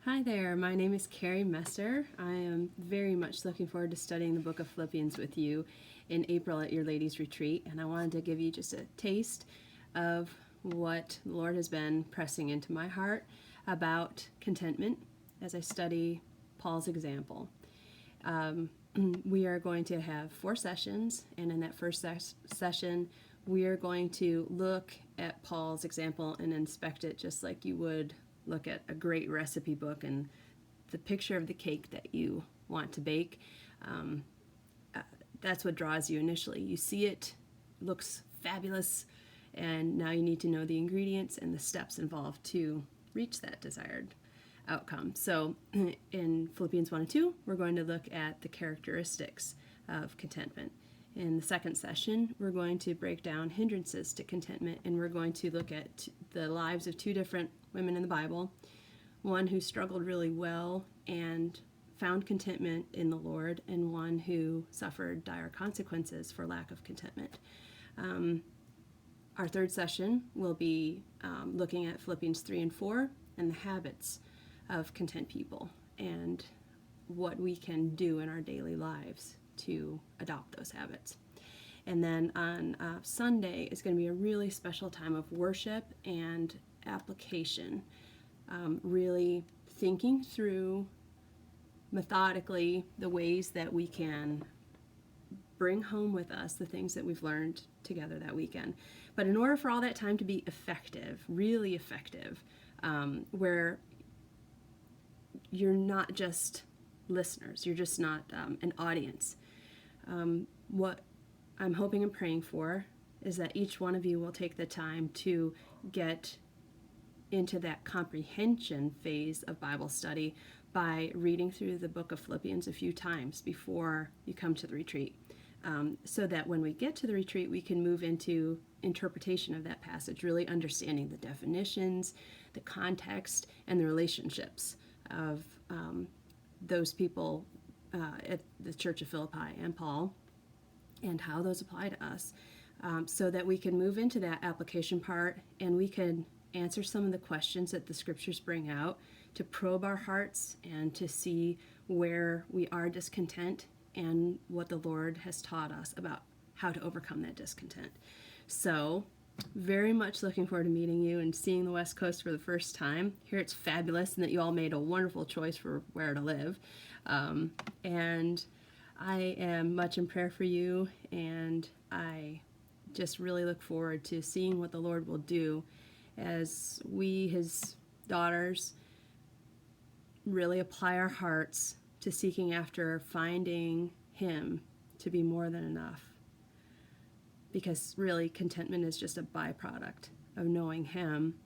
Hi there, my name is Kerry Messer. I am very much looking forward to studying the book of Philippians with you in April at your ladies' retreat, and I wanted to give you just a taste of what the Lord has been pressing into my heart about contentment as I study Paul's example. We are going to have 4 sessions, and in that first session, we are going to look at Paul's example and inspect it just like you would look at a great recipe book and the picture of the cake that you want to bake. That's what draws you initially. You see it, looks fabulous, and now you need to know the ingredients and the steps involved to reach that desired outcome. So in Philippians 1 and 2, we're going to look at the characteristics of contentment. In the second session, we're going to break down hindrances to contentment, and we're going to look at the lives of 2 different women in the Bible, one who struggled really well and found contentment in the Lord, and one who suffered dire consequences for lack of contentment. Our third session will be looking at Philippians 3 and 4 and the habits of content people and what we can do in our daily lives to adopt those habits. And then on Sunday is going to be a really special time of worship and application, really thinking through methodically the ways that we can bring home with us the things that we've learned together that weekend. But in order for all that time to be effective, really effective, where you're not just listeners, you're just not an audience. What I'm hoping and praying for is that each one of you will take the time to get into that comprehension phase of Bible study by reading through the book of Philippians a few times before you come to the retreat, so that when we get to the retreat, we can move into interpretation of that passage, really understanding the definitions, the context, and the relationships of those people at the Church of Philippi and Paul, and how those apply to us, so that we can move into that application part and we can answer some of the questions that the scriptures bring out, to probe our hearts and to see where we are discontent and what the Lord has taught us about how to overcome that discontent. So very much looking forward to meeting you and seeing the West Coast for the first time. Here it's fabulous, and that you all made a wonderful choice for where to live. And I am much in prayer for you, and I just really look forward to seeing what the Lord will do as we, his daughters, really apply our hearts to seeking after finding him to be more than enough. Because really, contentment is just a byproduct of knowing him,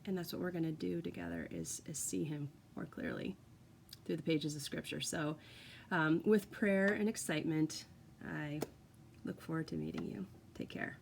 and that's what we're going to do together is see him more clearly through the pages of Scripture. So with prayer and excitement, I look forward to meeting you. Take care.